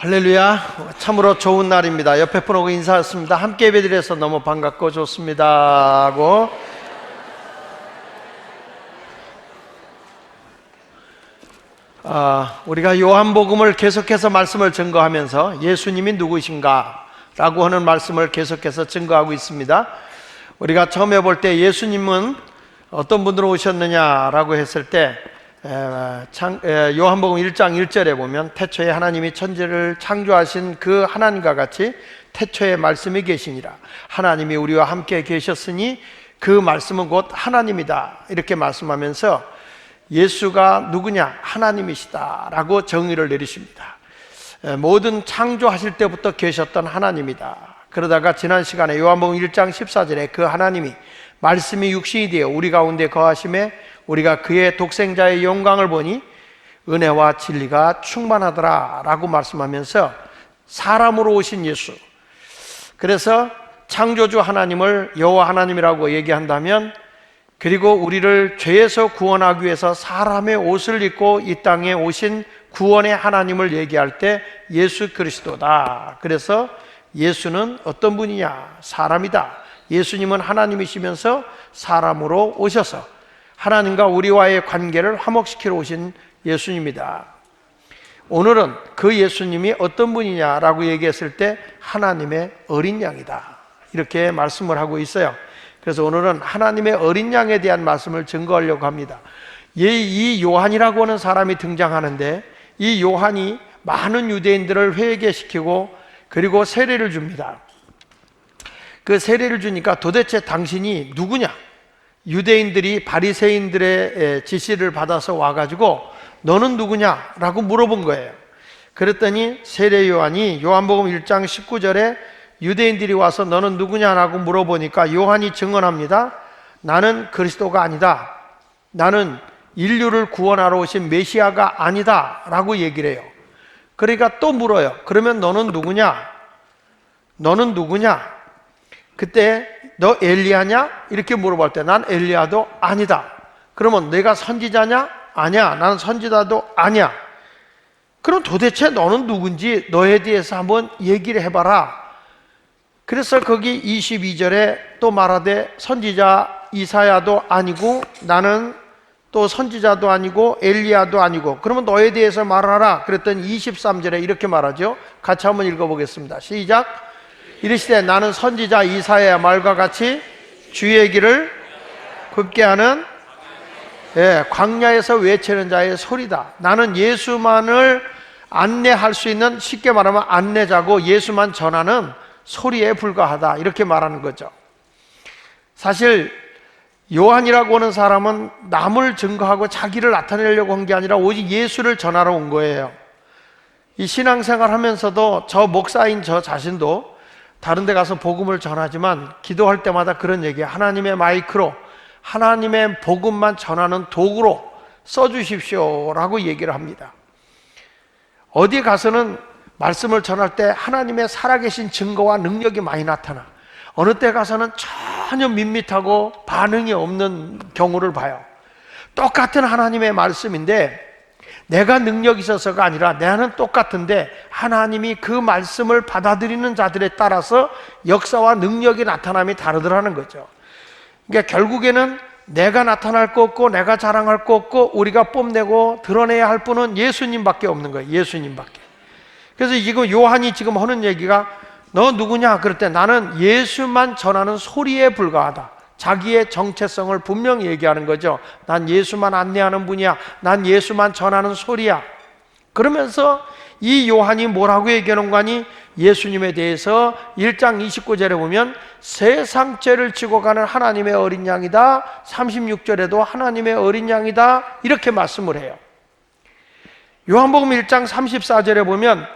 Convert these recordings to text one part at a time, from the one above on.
할렐루야. 참으로 좋은 날입니다. 옆에 분하고 인사했습니다. 함께 예배드려서 너무 반갑고 좋습니다 하고, 우리가 요한복음을 계속해서 말씀을 증거하면서 예수님이 누구신가 라고 하는 말씀을 계속해서 증거하고 있습니다. 우리가 처음에 볼 때 예수님은 어떤 분으로 오셨느냐라고 했을 때 요한복음 1장 1절에 보면 태초에 하나님이 천지를 창조하신 그 하나님과 같이 태초에 말씀이 계시니라. 하나님이 우리와 함께 계셨으니 그 말씀은 곧 하나님이다, 이렇게 말씀하면서 예수가 누구냐? 하나님이시다 라고 정의를 내리십니다. 모든 창조하실 때부터 계셨던 하나님이다. 그러다가 지난 시간에 요한복음 1장 14절에 그 하나님이 말씀이 육신이 되어 우리 가운데 거하심에 우리가 그의 독생자의 영광을 보니 은혜와 진리가 충만하더라 라고 말씀하면서 사람으로 오신 예수, 그래서 창조주 하나님을 여호와 하나님이라고 얘기한다면, 그리고 우리를 죄에서 구원하기 위해서 사람의 옷을 입고 이 땅에 오신 구원의 하나님을 얘기할 때 예수 그리스도다. 그래서 예수는 어떤 분이냐? 사람이다. 예수님은 하나님이시면서 사람으로 오셔서 하나님과 우리와의 관계를 화목시키러 오신 예수님이다. 오늘은 그 예수님이 어떤 분이냐라고 얘기했을 때 하나님의 어린 양이다, 이렇게 말씀을 하고 있어요. 그래서 오늘은 하나님의 어린 양에 대한 말씀을 증거하려고 합니다. 이 요한이라고 하는 사람이 등장하는데, 이 요한이 많은 유대인들을 회개시키고 그리고 세례를 줍니다. 그 세례를 주니까 도대체 당신이 누구냐? 유대인들이 바리새인들의 지시를 받아서 와가지고 너는 누구냐? 라고 물어본 거예요. 그랬더니 세례 요한이 요한복음 1장 19절에 유대인들이 와서 너는 누구냐라고 물어보니까 요한이 증언합니다. 나는 그리스도가 아니다, 나는 인류를 구원하러 오신 메시아가 아니다 라고 얘기를 해요. 그러니까 또 물어요. 그러면 너는 누구냐? 너는 누구냐? 그때 너 엘리야냐? 이렇게 물어볼 때 난 엘리야도 아니다. 그러면 내가 선지자냐? 아니야, 나는 선지자도 아니야. 그럼 도대체 너는 누군지 너에 대해서 한번 얘기를 해봐라. 그래서 거기 22절에 또 말하되 선지자 이사야도 아니고 나는 또 선지자도 아니고 엘리야도 아니고, 그러면 너에 대해서 말하라. 그랬더니 23절에 이렇게 말하죠. 같이 한번 읽어보겠습니다. 시작. 이르시되 나는 선지자 이사야의 말과 같이 주의 길을 굽게 하는 광야에서 외치는 자의 소리다. 나는 예수만을 안내할 수 있는, 쉽게 말하면 안내자고 예수만 전하는 소리에 불과하다, 이렇게 말하는 거죠. 사실 요한이라고 하는 사람은 남을 증거하고 자기를 나타내려고 한 게 아니라 오직 예수를 전하러 온 거예요. 이 신앙생활 하면서도 저 목사인 저 자신도 다른 데 가서 복음을 전하지만 기도할 때마다 그런 얘기예요. 하나님의 마이크로, 하나님의 복음만 전하는 도구로 써주십시오 라고 얘기를 합니다. 어디 가서는 말씀을 전할 때 하나님의 살아계신 증거와 능력이 많이 나타나, 어느 때 가서는 전혀 밋밋하고 반응이 없는 경우를 봐요. 똑같은 하나님의 말씀인데 내가 능력이 있어서가 아니라 나는 똑같은데 하나님이 그 말씀을 받아들이는 자들에 따라서 역사와 능력이 나타남이 다르더라는 거죠. 그러니까 결국에는 내가 나타날 거 없고 내가 자랑할 거 없고 우리가 뽐내고 드러내야 할 분은 예수님밖에 없는 거예요. 예수님밖에. 그래서 지금 요한이 지금 하는 얘기가 너 누구냐? 그럴 때 나는 예수만 전하는 소리에 불과하다. 자기의 정체성을 분명히 얘기하는 거죠. 난 예수만 안내하는 분이야. 난 예수만 전하는 소리야. 그러면서 이 요한이 뭐라고 얘기하는 거니? 예수님에 대해서 1장 29절에 보면 세상 죄를 지고 가는 하나님의 어린 양이다. 36절에도 하나님의 어린 양이다, 이렇게 말씀을 해요. 요한복음 1장 34절에 보면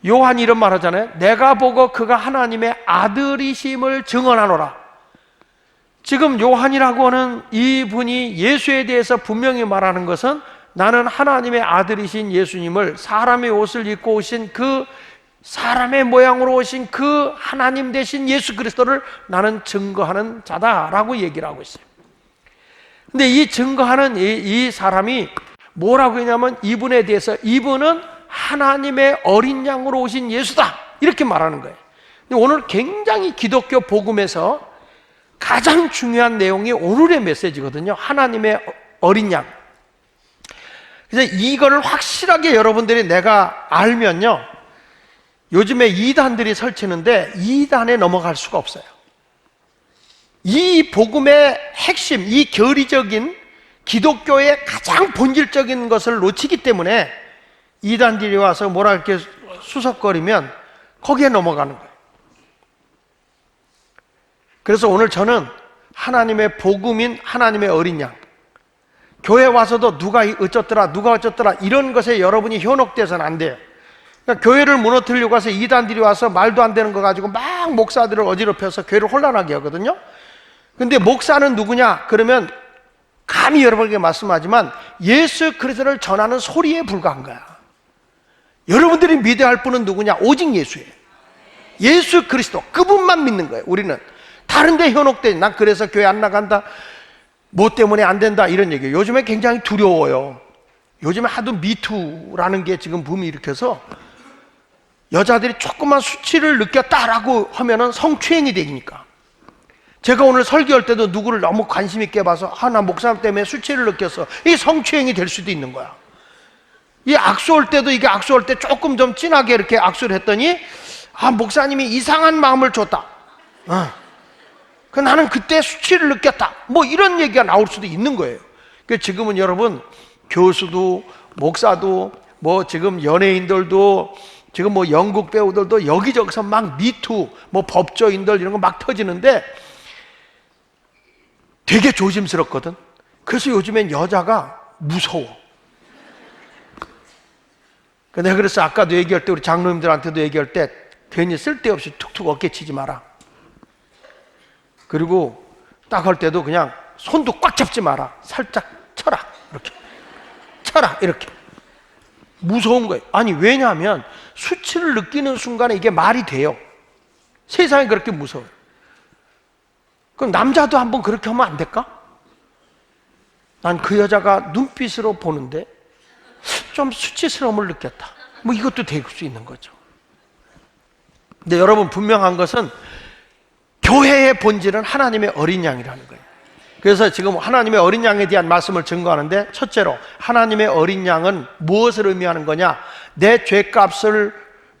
요한이 이런 말 하잖아요. 내가 보고 그가 하나님의 아들이심을 증언하노라. 지금 요한이라고 하는 이분이 예수에 대해서 분명히 말하는 것은 나는 하나님의 아들이신 예수님을, 사람의 옷을 입고 오신 그 사람의 모양으로 오신 그 하나님 되신 예수 그리스도를 나는 증거하는 자다라고 얘기를 하고 있어요. 근데 이 증거하는 이 사람이 뭐라고 했냐면 이분에 대해서 이분은 하나님의 어린 양으로 오신 예수다, 이렇게 말하는 거예요. 근데 오늘 굉장히 기독교 복음에서 가장 중요한 내용이 오늘의 메시지거든요. 하나님의 어린 양. 그래서 이거를 확실하게 여러분들이 내가 알면요, 요즘에 이단들이 설치는데 이단에 넘어갈 수가 없어요. 이 복음의 핵심, 이 교리적인 기독교의 가장 본질적인 것을 놓치기 때문에 이단들이 와서 뭐라 이렇게 수석거리면 거기에 넘어가는 거예요. 그래서 오늘 저는 하나님의 복음인 하나님의 어린 양, 교회 와서도 누가 어쩌더라 누가 어쩌더라 이런 것에 여러분이 현혹돼서는 안 돼요. 그러니까 교회를 무너뜨리려고 해서 이단들이 와서 말도 안 되는 거 가지고 막 목사들을 어지럽혀서 교회를 혼란하게 하거든요. 근데 목사는 누구냐? 그러면 감히 여러분에게 말씀하지만 예수 그리스도를 전하는 소리에 불과한 거야. 여러분들이 믿어야 할 분은 누구냐? 오직 예수예요. 예수 그리스도, 그분만 믿는 거예요. 우리는 다른 데 현혹돼, 난 그래서 교회 안 나간다, 뭐 때문에 안 된다, 이런 얘기예요. 요즘에 굉장히 두려워요. 요즘에 하도 미투라는 게 지금 붐이 일으켜서 여자들이 조금만 수치를 느꼈다라고 하면은 성추행이 되니까. 제가 오늘 설교할 때도 누구를 너무 관심 있게 봐서 나 목사님 때문에 수치를 느꼈어, 이게 성추행이 될 수도 있는 거야. 이 악수할 때도 이게 악수할 때 조금 좀 진하게 이렇게 악수를 했더니 목사님이 이상한 마음을 줬다, 나는 그때 수치를 느꼈다, 뭐 이런 얘기가 나올 수도 있는 거예요. 그러니까 지금은 여러분, 교수도 목사도 뭐 지금 연예인들도 지금 뭐 연극 배우들도 여기저기서 막 미투, 뭐 법조인들 이런 거 막 터지는데 되게 조심스럽거든. 그래서 요즘엔 여자가 무서워. 내가 그래서 아까도 얘기할 때 우리 장로님들한테도 얘기할 때 괜히 쓸데없이 툭툭 어깨치지 마라. 그리고 딱 할 때도 그냥 손도 꽉 잡지 마라. 살짝 쳐라, 이렇게 쳐라, 이렇게. 무서운 거예요. 아니 왜냐하면 수치를 느끼는 순간에 이게 말이 돼요. 세상이 그렇게 무서워요. 그럼 남자도 한번 그렇게 하면 안 될까? 난 그 여자가 눈빛으로 보는데 좀 수치스러움을 느꼈다, 뭐 이것도 될 수 있는 거죠. 근데 여러분, 분명한 것은 교회의 본질은 하나님의 어린 양이라는 거예요. 그래서 지금 하나님의 어린 양에 대한 말씀을 증거하는데, 첫째로 하나님의 어린 양은 무엇을 의미하는 거냐? 내 죄값을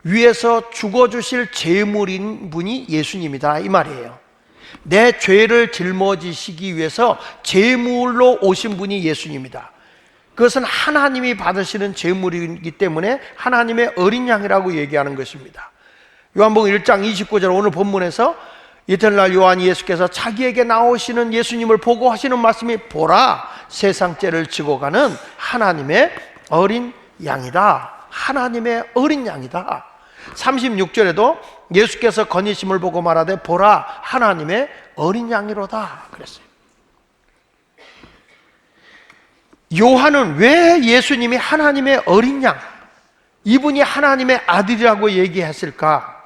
위해서 죽어주실 제물인 분이 예수님이다, 이 말이에요. 내 죄를 짊어지시기 위해서 제물로 오신 분이 예수님이다. 그것은 하나님이 받으시는 제물이기 때문에 하나님의 어린 양이라고 얘기하는 것입니다. 요한복음 1장 29절 오늘 본문에서 이튿날 요한 예수께서 자기에게 나오시는 예수님을 보고 하시는 말씀이, 보라, 세상 죄를 지고 가는 하나님의 어린 양이다. 하나님의 어린 양이다. 36절에도 예수께서 건의심을 보고 말하되, 보라, 하나님의 어린 양이로다 그랬어요. 요한은 왜 예수님이 하나님의 어린 양, 이분이 하나님의 아들이라고 얘기했을까?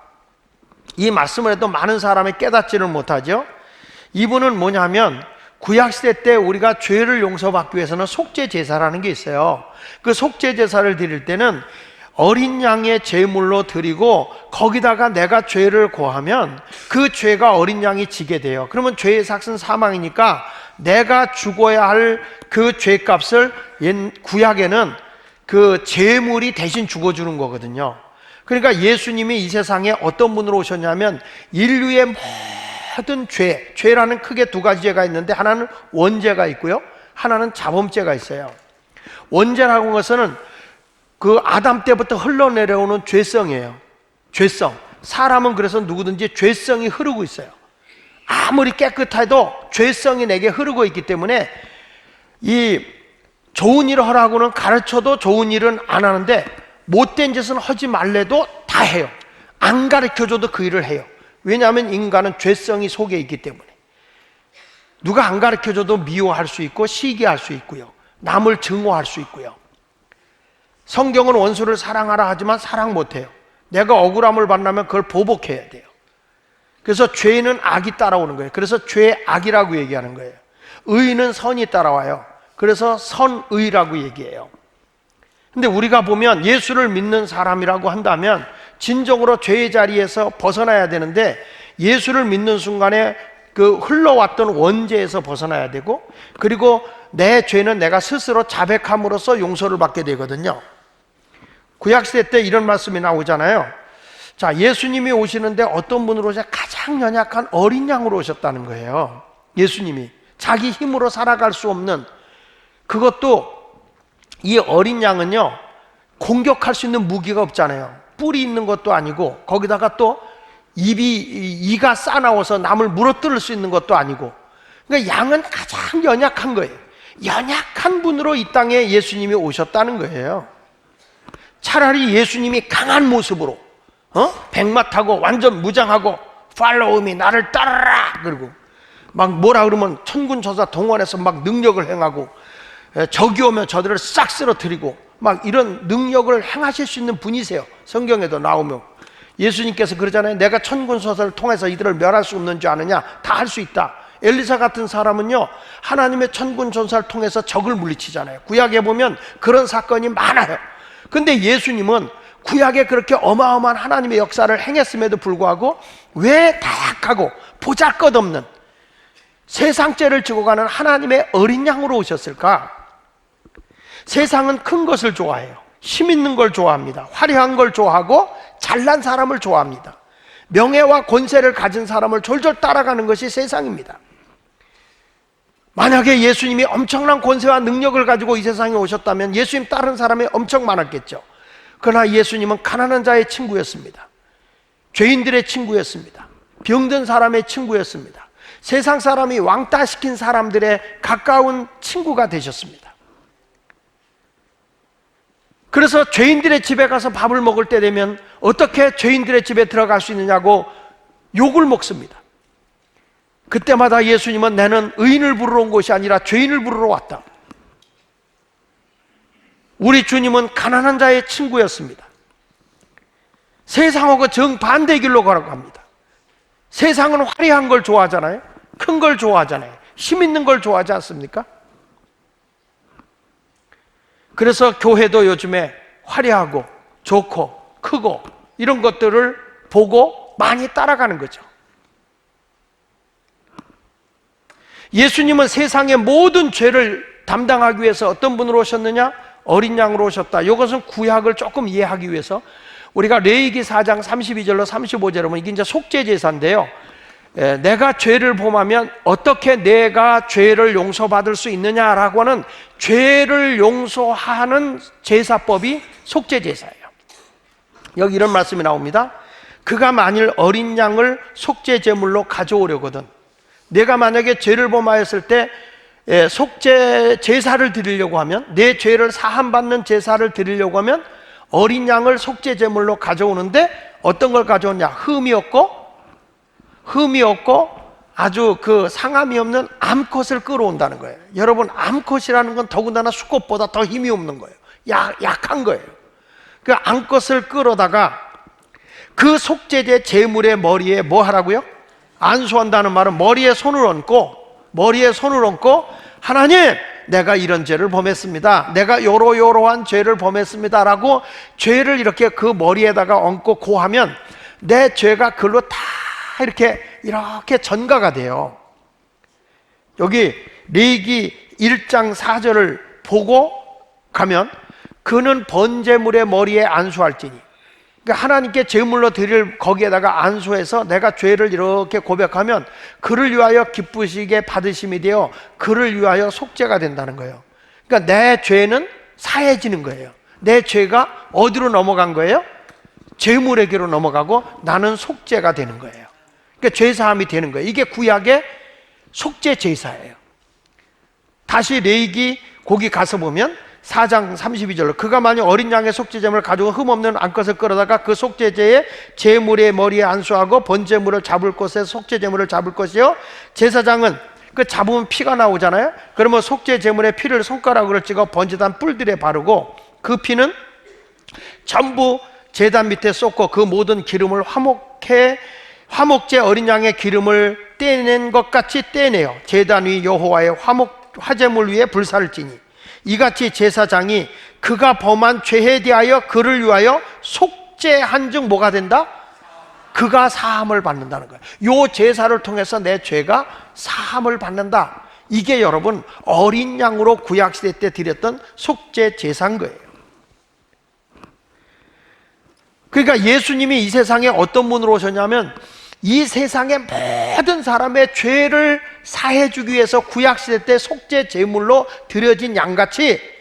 이 말씀을 해도 많은 사람이 깨닫지를 못하죠. 이분은 뭐냐면, 구약시대 때 우리가 죄를 용서받기 위해서는 속죄제사라는 게 있어요. 그 속죄제사를 드릴 때는 어린 양의 제물로 드리고 거기다가 내가 죄를 고하면 그 죄가 어린 양이 지게 돼요. 그러면 죄의 삭은 사망이니까 내가 죽어야 할 그 죄값을 구약에는 그 제물이 대신 죽어주는 거거든요. 그러니까 예수님이 이 세상에 어떤 분으로 오셨냐면, 인류의 모든 죄라는 크게 두 가지 죄가 있는데, 하나는 원죄가 있고요, 하나는 자범죄가 있어요. 원죄라고 하는 것은 그 아담 때부터 흘러내려오는 죄성이에요. 죄성. 사람은 그래서 누구든지 죄성이 흐르고 있어요. 아무리 깨끗해도 죄성이 내게 흐르고 있기 때문에 이 좋은 일을 하라고는 가르쳐도 좋은 일은 안 하는데, 못된 짓은 하지 말래도 다 해요. 안 가르쳐줘도 그 일을 해요. 왜냐하면 인간은 죄성이 속에 있기 때문에. 누가 안 가르쳐줘도 미워할 수 있고 시기할 수 있고요, 남을 증오할 수 있고요. 성경은 원수를 사랑하라 하지만 사랑 못해요. 내가 억울함을 받으면 그걸 보복해야 돼요. 그래서 죄는 악이 따라오는 거예요. 그래서 죄 악이라고 얘기하는 거예요. 의는 선이 따라와요. 그래서 선의라고 얘기해요. 근데 우리가 보면 예수를 믿는 사람이라고 한다면 진정으로 죄의 자리에서 벗어나야 되는데, 예수를 믿는 순간에 그 흘러왔던 원죄에서 벗어나야 되고, 그리고 내 죄는 내가 스스로 자백함으로써 용서를 받게 되거든요. 구약시대 때 이런 말씀이 나오잖아요. 자, 예수님이 오시는데 어떤 분으로 오셔? 가장 연약한 어린 양으로 오셨다는 거예요. 예수님이 자기 힘으로 살아갈 수 없는, 그것도 이 어린 양은요, 공격할 수 있는 무기가 없잖아요. 뿔이 있는 것도 아니고, 거기다가 또 이가 싸나워서 남을 물어뜯을 수 있는 것도 아니고, 그러니까 양은 가장 연약한 거예요. 연약한 분으로 이 땅에 예수님이 오셨다는 거예요. 차라리 예수님이 강한 모습으로 백마 타고 완전 무장하고 Follow me, 나를 따르라, 그리고 막 뭐라 그러면 천군천사 동원해서 막 능력을 행하고, 적이 오면 저들을 싹 쓰러뜨리고 막 이런 능력을 행하실 수 있는 분이세요. 성경에도 나오면 예수님께서 그러잖아요. 내가 천군천사를 통해서 이들을 멸할 수 없는 줄 아느냐? 다 할 수 있다. 엘리사 같은 사람은요, 하나님의 천군천사를 통해서 적을 물리치잖아요. 구약에 보면 그런 사건이 많아요. 근데 예수님은 구약에 그렇게 어마어마한 하나님의 역사를 행했음에도 불구하고 왜 다약하고 보잘것없는 세상죄를 지고 가는 하나님의 어린 양으로 오셨을까? 세상은 큰 것을 좋아해요. 힘 있는 걸 좋아합니다. 화려한 걸 좋아하고 잘난 사람을 좋아합니다. 명예와 권세를 가진 사람을 졸졸 따라가는 것이 세상입니다. 만약에 예수님이 엄청난 권세와 능력을 가지고 이 세상에 오셨다면 예수님 따른 사람이 엄청 많았겠죠. 그러나 예수님은 가난한 자의 친구였습니다. 죄인들의 친구였습니다. 병든 사람의 친구였습니다. 세상 사람이 왕따시킨 사람들의 가까운 친구가 되셨습니다. 그래서 죄인들의 집에 가서 밥을 먹을 때 되면 어떻게 죄인들의 집에 들어갈 수 있느냐고 욕을 먹습니다. 그때마다 예수님은 나는 의인을 부르러 온 것이 아니라 죄인을 부르러 왔다. 우리 주님은 가난한 자의 친구였습니다. 세상하고 정반대 길로 걸어갑니다. 세상은 화려한 걸 좋아하잖아요. 큰 걸 좋아하잖아요. 힘 있는 걸 좋아하지 않습니까? 그래서 교회도 요즘에 화려하고 좋고 크고 이런 것들을 보고 많이 따라가는 거죠. 예수님은 세상의 모든 죄를 담당하기 위해서 어떤 분으로 오셨느냐? 어린 양으로 오셨다. 이것은 구약을 조금 이해하기 위해서 우리가 레위기 4장 32절로 35절에 보면 이게 이제 속죄제사인데요, 내가 죄를 범하면 어떻게 내가 죄를 용서받을 수 있느냐라고 하는 죄를 용서하는 제사법이 속죄제사예요. 여기 이런 말씀이 나옵니다. 그가 만일 어린 양을 속죄제물로 가져오려거든, 내가 만약에 죄를 범하였을 때 속죄 제사를 드리려고 하면, 내 죄를 사함받는 제사를 드리려고 하면 어린 양을 속죄제물로 가져오는데 어떤 걸 가져오냐? 흠이 없고 아주 그 상함이 없는 암컷을 끌어온다는 거예요. 여러분, 암컷이라는 건 더군다나 수컷보다 더 힘이 없는 거예요. 약한 거예요. 그 암컷을 끌어다가 그 속죄제 제물의 머리에 뭐 하라고요? 안수한다는 말은 머리에 손을 얹고 하나님, 내가 이런 죄를 범했습니다. 내가 요러요러한 죄를 범했습니다 라고 죄를 이렇게 그 머리에다가 얹고 고하면 내 죄가 그걸로 다 이렇게 전가가 돼요. 여기 레위기 1장 4절을 보고 가면 그는 번제물의 머리에 안수할지니, 그러니까 하나님께 제물로 드릴 거기에다가 안수해서 내가 죄를 이렇게 고백하면 그를 위하여 기쁘시게 받으심이 되어 그를 위하여 속죄가 된다는 거예요. 그러니까 내 죄는 사해지는 거예요. 내 죄가 어디로 넘어간 거예요? 제물에게로 넘어가고 나는 속죄가 되는 거예요. 그러니까 죄사함이 되는 거예요. 이게 구약의 속죄 제사예요. 다시 레위기 거기 가서 보면 4장 32절로 그가 만약 어린 양의 속죄제물을 가지고 흠없는 암컷을 끌어다가 그 속죄제의 제물의 머리에 안수하고 번제물을 잡을 곳에 속죄제물을 잡을 것이요, 제사장은 그 잡으면 피가 나오잖아요. 그러면 속죄제물의 피를 손가락으로 찍어 번제단 뿔들에 바르고 그 피는 전부 제단 밑에 쏟고 그 모든 기름을 화목제 어린 양의 기름을 떼낸 것 같이 떼내어 제단 위 여호와의 화제물 위에 불사를 지니, 이같이 제사장이 그가 범한 죄에 대하여 그를 위하여 속죄한 즉 뭐가 된다? 그가 사함을 받는다는 거예요. 요 제사를 통해서 내 죄가 사함을 받는다. 이게 여러분 어린 양으로 구약시대 때 드렸던 속죄 제사인 거예요. 그러니까 예수님이 이 세상에 어떤 분으로 오셨냐면 이 세상의 모든 사람의 죄를 사해 주기 위해서 구약시대 때 속죄 제물로 드려진 양같이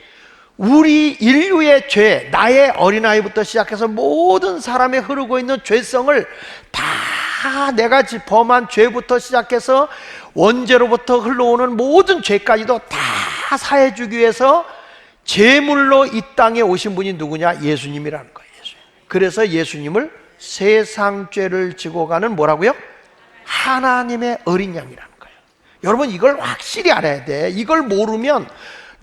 우리 인류의 죄, 나의 어린아이부터 시작해서 모든 사람의 흐르고 있는 죄성을 다 내가 범한 죄부터 시작해서 원죄로부터 흘러오는 모든 죄까지도 다 사해 주기 위해서 제물로 이 땅에 오신 분이 누구냐? 예수님이라는 거예요. 그래서 예수님을 세상 죄를 지고 가는 뭐라고요? 하나님의 어린 양이라는 거예요. 여러분 이걸 확실히 알아야 돼. 이걸 모르면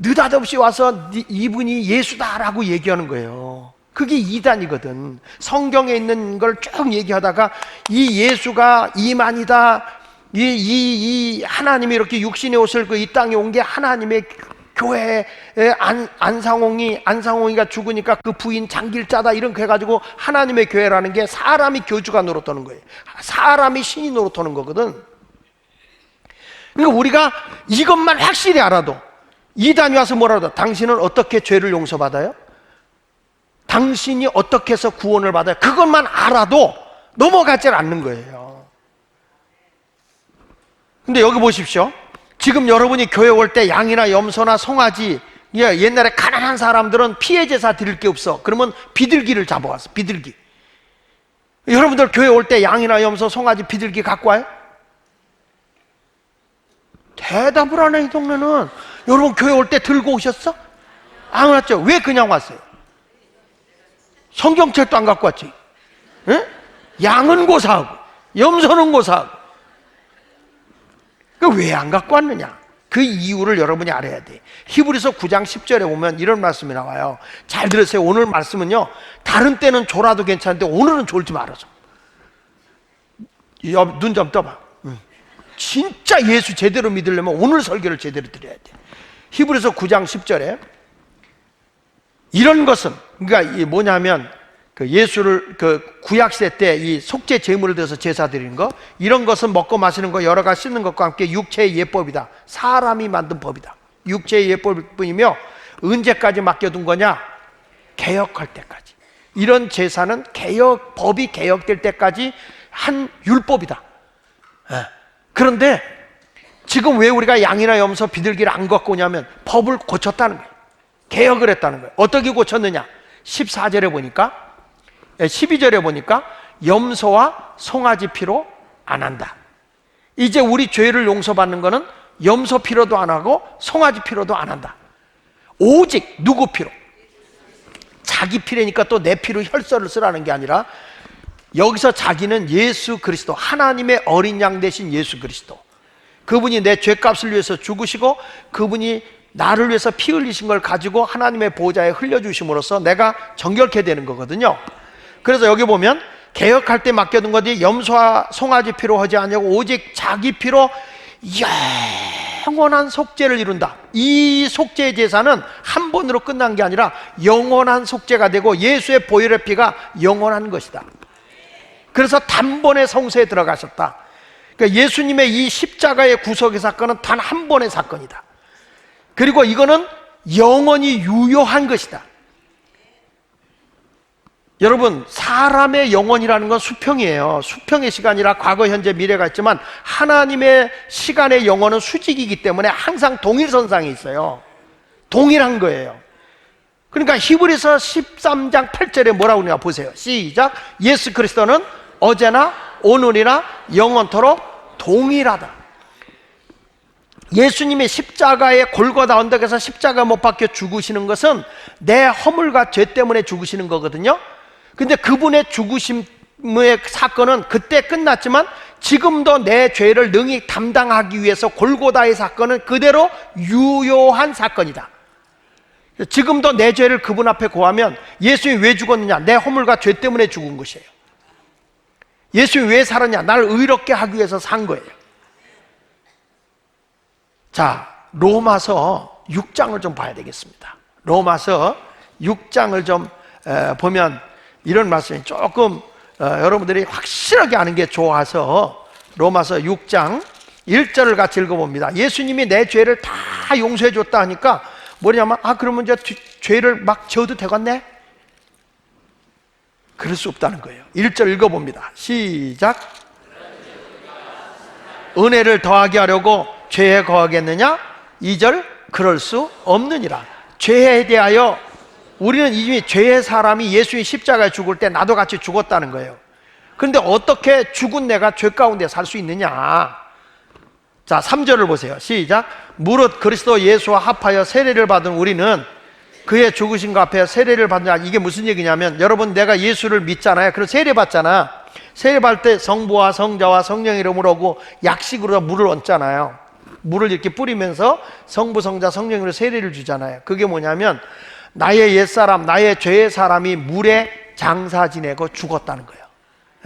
느닷없이 와서 이분이 예수다라고 얘기하는 거예요. 그게 이단이거든. 성경에 있는 걸 쭉 얘기하다가 이 예수가 이만이다, 이 하나님이 이렇게 육신의 옷을 이 땅에 온 게 하나님의 교회에 안상홍이가 죽으니까 그 부인 장길자다 이렇게 해가지고 하나님의 교회라는 게 사람이 교주가 노릇하는 거예요. 사람이 신이 노릇하는 거거든. 그러니까 우리가 이것만 확실히 알아도 이단이 와서 뭐라도 당신은 어떻게 죄를 용서받아요? 당신이 어떻게 해서 구원을 받아요? 그것만 알아도 넘어가지 않는 거예요. 근데 여기 보십시오. 지금 여러분이 교회 올 때 양이나 염소나 송아지, 옛날에 가난한 사람들은 피해 제사 드릴 게 없어. 그러면 비둘기를 잡아왔어. 비둘기. 여러분들 교회 올 때 양이나 염소, 송아지, 비둘기 갖고 와요? 대답을 안 해. 이 동네는. 여러분 교회 올 때 들고 오셨어? 안 왔죠? 왜 그냥 왔어요? 성경책도 안 갖고 왔지. 에? 양은 고사하고 염소는 고사하고. 왜 안 갖고 왔느냐? 그 이유를 여러분이 알아야 돼. 히브리서 9장 10절에 보면 이런 말씀이 나와요. 잘 들으세요. 오늘 말씀은요, 다른 때는 졸아도 괜찮은데 오늘은 졸지 말아서. 눈 좀 떠봐. 진짜 예수 제대로 믿으려면 오늘 설교를 제대로 드려야 돼. 히브리서 9장 10절에 이런 것은, 그러니까 이 뭐냐면 그 예수를 구약시대 때 이 속죄 제물을 들어서 제사 드리는 거, 이런 것은 먹고 마시는 거 여러 가지 씻는 것과 함께 육체의 예법이다. 사람이 만든 법이다. 육체의 예법일 뿐이며 언제까지 맡겨둔 거냐? 개혁할 때까지. 이런 제사는 법이 개혁될 때까지 한 율법이다. 그런데 지금 왜 우리가 양이나 염소, 비둘기를 안 갖고 오냐면 법을 고쳤다는 거예요. 개혁을 했다는 거예요. 어떻게 고쳤느냐? 14절에 보니까 12절에 보니까 염소와 송아지 피로 안 한다. 이제 우리 죄를 용서받는 거는 염소 피로도 안 하고 송아지 피로도 안 한다. 오직 누구 피로? 자기 피라니까 또 내 피로 혈서를 쓰라는 게 아니라 여기서 자기는 예수 그리스도, 하나님의 어린 양 되신 예수 그리스도, 그분이 내 죄값을 위해서 죽으시고 그분이 나를 위해서 피 흘리신 걸 가지고 하나님의 보좌에 흘려주심으로써 내가 정결케 되는 거거든요. 그래서 여기 보면 개혁할 때 맡겨둔 것이 염소와 송아지 피로 하지 아니하고 오직 자기 피로 영원한 속죄를 이룬다. 이 속죄 제사는 한 번으로 끝난 게 아니라 영원한 속죄가 되고 예수의 보혈의 피가 영원한 것이다. 그래서 단번에 성소에 들어가셨다. 그러니까 예수님의 이 십자가의 구속의 사건은 단 한 번의 사건이다. 그리고 이거는 영원히 유효한 것이다. 여러분, 사람의 영혼이라는 건 수평이에요. 수평의 시간이라 과거, 현재, 미래가 있지만 하나님의 시간의 영혼은 수직이기 때문에 항상 동일선상에 있어요. 동일한 거예요. 그러니까 히브리서 13장 8절에 뭐라고 그러냐 보세요. 시작. 예수 그리스도는 어제나 오늘이나 영원토록 동일하다. 예수님의 십자가의 골고다 언덕에서 십자가 못 박혀 죽으시는 것은 내 허물과 죄 때문에 죽으시는 거거든요. 근데 그분의 죽으심의 사건은 그때 끝났지만 지금도 내 죄를 능히 담당하기 위해서 골고다의 사건은 그대로 유효한 사건이다. 지금도 내 죄를 그분 앞에 고하면 예수님이 왜 죽었느냐? 내 허물과 죄 때문에 죽은 것이에요. 예수님이 왜 살았냐? 나를 의롭게 하기 위해서 산 거예요. 자, 로마서 6장을 좀 봐야 되겠습니다. 로마서 6장을 좀 보면 이런 말씀이 조금 여러분들이 확실하게 아는 게 좋아서 로마서 6장 1절을 같이 읽어봅니다. 예수님이 내 죄를 다 용서해 줬다 하니까 뭐냐면 그러면 이제 죄를 막 지어도 되겠네? 그럴 수 없다는 거예요. 1절 읽어봅니다. 시작. 은혜를 더하게 하려고 죄에 거하겠느냐? 2절 그럴 수 없느니라. 죄에 대하여 우리는 이미 죄의 사람이 예수님 십자가에 죽을 때 나도 같이 죽었다는 거예요. 그런데 어떻게 죽은 내가 죄 가운데 살 수 있느냐? 자, 3절을 보세요. 시작. 무릇 그리스도 예수와 합하여 세례를 받은 우리는 그의 죽으심과 합하여 세례를 받느냐. 이게 무슨 얘기냐면 여러분 내가 예수를 믿잖아요. 그래서 세례 받잖아. 세례 받을 때 성부와 성자와 성령 이름으로 오고 약식으로 물을 얹잖아요. 물을 이렇게 뿌리면서 성부, 성자, 성령으로 세례를 주잖아요. 그게 뭐냐면 나의 옛사람, 나의 죄의 사람이 물에 장사 지내고 죽었다는 거예요.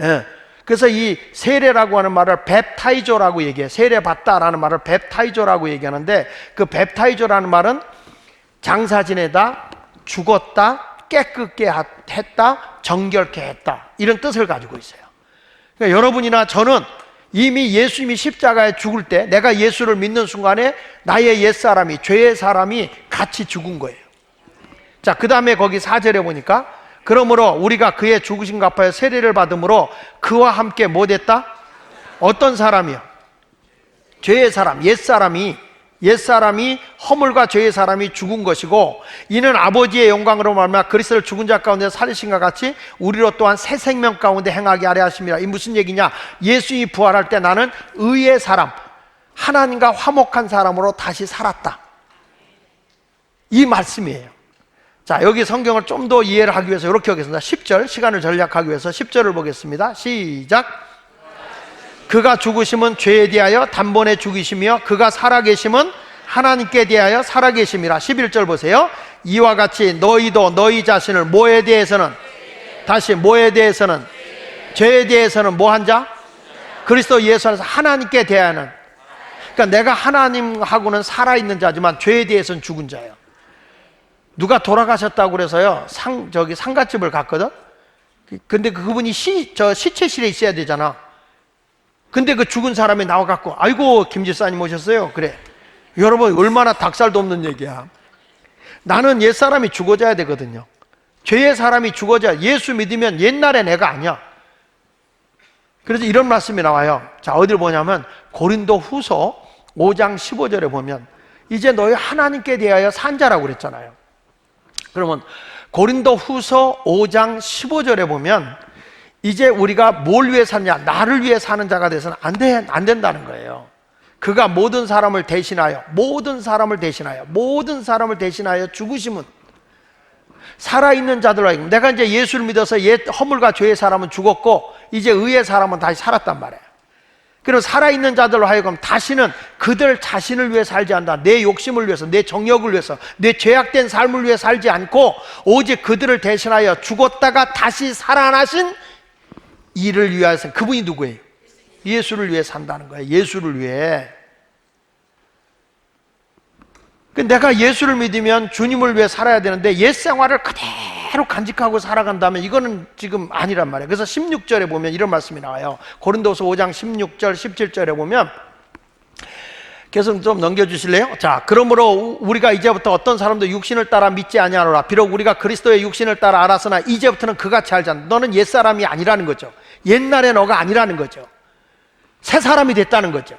예. 그래서 이 세례라고 하는 말을 뱁타이저라고 얘기해요. 세례 받다라는 말을 뱁타이저라고 얘기하는데 그 뱁타이저라는 말은 장사 지내다, 죽었다, 깨끗게 했다, 정결케 했다 이런 뜻을 가지고 있어요. 그러니까 여러분이나 저는 이미 예수님이 십자가에 죽을 때 내가 예수를 믿는 순간에 나의 옛사람이, 죄의 사람이 같이 죽은 거예요. 자, 그 다음에 거기 4절에 보니까 그러므로 우리가 그의 죽으심과 합하여 세례를 받음으로 그와 함께 뭐 됐다? 어떤 사람이요? 죄의 사람, 옛사람이 허물과 죄의 사람이 죽은 것이고 이는 아버지의 영광으로 말미암아 그리스도를 죽은 자 가운데 살리신 것 같이 우리로 또한 새 생명 가운데 행하게 하려 하심이라. 이 무슨 얘기냐? 예수님이 부활할 때 나는 의의 사람, 하나님과 화목한 사람으로 다시 살았다, 이 말씀이에요. 자, 여기 성경을 좀 더 이해를 하기 위해서 이렇게 하겠습니다. 10절, 시간을 전략하기 위해서 10절을 보겠습니다. 시작. 그가 죽으심은 죄에 대하여 단번에 죽이시며 그가 살아계심은 하나님께 대하여 살아계심이라. 11절 보세요. 이와 같이 너희도 너희 자신을 뭐에 대해서는, 다시 뭐에 대해서는, 죄에 대해서는 뭐 한 자? 그리스도 예수 안에서 하나님께 대하여는. 그러니까 내가 하나님하고는 살아있는 자지만 죄에 대해서는 죽은 자예요. 누가 돌아가셨다고 그래서요 상갓집을 갔거든. 근데 그분이 시체실에 있어야 되잖아. 근데 그 죽은 사람이 나와갖고 아이고 김 집사님 오셨어요. 그래. 여러분 얼마나 닭살도 없는 얘기야. 나는 옛사람이 죽어져야 되거든요. 죄의 사람이 죽어져야. 예수 믿으면 옛날의 내가 아니야. 그래서 이런 말씀이 나와요. 자, 어디를 보냐면 고린도 후서 5장 15절에 보면 이제 너희 하나님께 대하여 산 자라고 그랬잖아요. 그러면 고린도 후서 5장 15절에 보면 이제 우리가 뭘 위해 사냐? 나를 위해 사는 자가 돼서는 안 된다는 거예요. 그가 모든 사람을 대신하여 죽으심은 살아있는 자들로 하여금, 내가 이제 예수를 믿어서 옛 허물과 죄의 사람은 죽었고 이제 의의 사람은 다시 살았단 말이에요. 그리고 살아있는 자들로 하여금 다시는 그들 자신을 위해 살지 않는다. 내 욕심을 위해서, 내 정욕을 위해서, 내 죄악된 삶을 위해 살지 않고 오직 그들을 대신하여 죽었다가 다시 살아나신 이를 위하여서. 그분이 누구예요? 예수를 위해 산다는 거예요. 예수를 위해. 내가 예수를 믿으면 주님을 위해 살아야 되는데 옛 생활을 그대로 간직하고 살아간다면 이거는 지금 아니란 말이에요. 그래서 16절에 보면 이런 말씀이 나와요. 고린도서 5장 16절 17절에 보면, 계속 좀 넘겨주실래요? 자, 그러므로 우리가 이제부터 어떤 사람도 육신을 따라 믿지 아니하노라. 비록 우리가 그리스도의 육신을 따라 알았으나 이제부터는 그같이 알지 않는다. 너는 옛사람이 아니라는 거죠. 옛날의 너가 아니라는 거죠. 새 사람이 됐다는 거죠.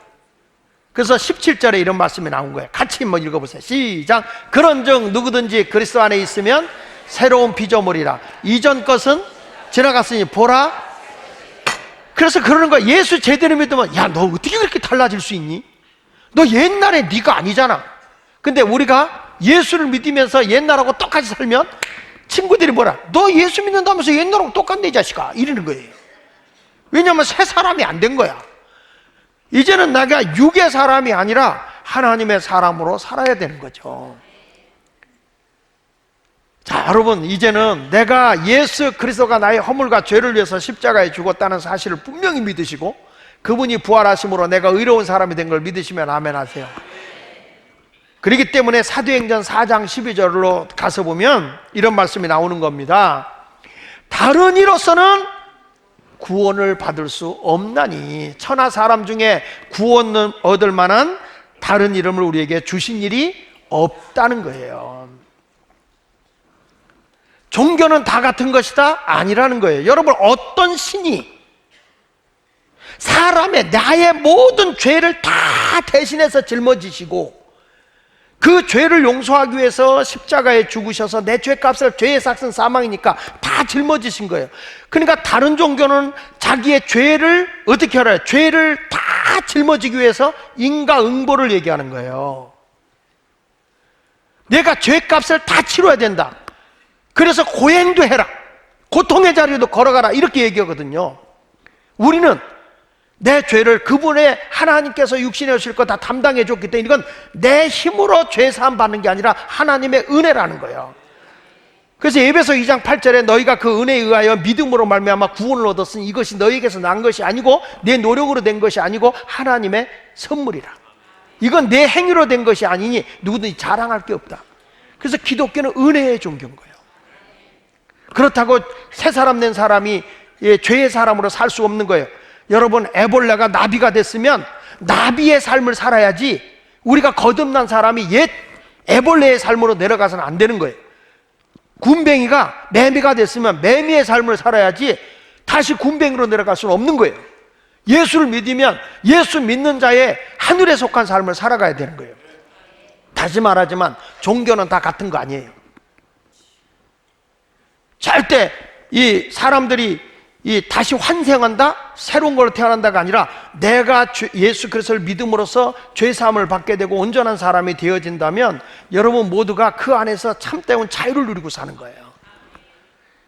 그래서 17절에 이런 말씀이 나온 거예요. 같이 한번 읽어보세요. 시작. 그런즉 누구든지 그리스도 안에 있으면 새로운 피조물이라. 이전 것은 지나갔으니 보라. 그래서 그러는 거야. 예수 제대로 믿으면 야, 너 어떻게 그렇게 달라질 수 있니? 너 옛날에 네가 아니잖아. 근데 우리가 예수를 믿으면서 옛날하고 똑같이 살면 친구들이 뭐라? 너 예수 믿는다면서 옛날하고 똑같네 이 자식아, 이러는 거예요. 왜냐하면 새 사람이 안 된 거야. 이제는 내가 육의 사람이 아니라 하나님의 사람으로 살아야 되는 거죠. 자, 여러분, 이제는 내가 예수 그리스도가 나의 허물과 죄를 위해서 십자가에 죽었다는 사실을 분명히 믿으시고 그분이 부활하심으로 내가 의로운 사람이 된 걸 믿으시면 아멘 하세요. 그렇기 때문에 사도행전 4장 12절로 가서 보면 이런 말씀이 나오는 겁니다. 다른 이로서는 구원을 받을 수 없나니 천하 사람 중에 구원을 얻을 만한 다른 이름을 우리에게 주신 일이 없다는 거예요. 종교는 다 같은 것이다? 아니라는 거예요. 여러분, 어떤 신이 사람의 나의 모든 죄를 다 대신해서 짊어지시고 그 죄를 용서하기 위해서 십자가에 죽으셔서 내 죄값을, 죄의 삭은 사망이니까 다 짊어지신 거예요. 그러니까 다른 종교는 자기의 죄를 어떻게 알아요? 죄를 다 짊어지기 위해서 인과응보를 얘기하는 거예요. 내가 죄값을 다 치러야 된다. 그래서 고행도 해라, 고통의 자리에도 걸어가라, 이렇게 얘기하거든요. 우리는 내 죄를 그분의 하나님께서 육신에 오실 거 다 담당해 줬기 때문에 이건 내 힘으로 죄 사함 받는 게 아니라 하나님의 은혜라는 거예요. 그래서 에베소 2장 8절에 너희가 그 은혜에 의하여 믿음으로 말미암아 구원을 얻었으니 이것이 너희에게서 난 것이 아니고 내 노력으로 된 것이 아니고 하나님의 선물이라. 이건 내 행위로 된 것이 아니니 누구든지 자랑할 게 없다. 그래서 기독교는 은혜의 종교인 거예요. 그렇다고 새 사람 된 사람이 죄의 사람으로 살 수 없는 거예요. 여러분, 에볼라가 나비가 됐으면 나비의 삶을 살아야지 우리가 거듭난 사람이 옛 에볼레의 삶으로 내려가서는 안 되는 거예요. 군뱅이가 매미가 됐으면 매미의 삶을 살아야지 다시 군뱅이로 내려갈 수는 없는 거예요. 예수를 믿으면 예수 믿는 자의 하늘에 속한 삶을 살아가야 되는 거예요. 다시 말하지만 종교는 다 같은 거 아니에요. 절대 이 사람들이 다시 환생한다, 새로운 걸로 태어난다가 아니라 내가 예수 그리스도를 믿음으로써 죄사함을 받게 되고 온전한 사람이 되어진다면 여러분 모두가 그 안에서 참다운 자유를 누리고 사는 거예요.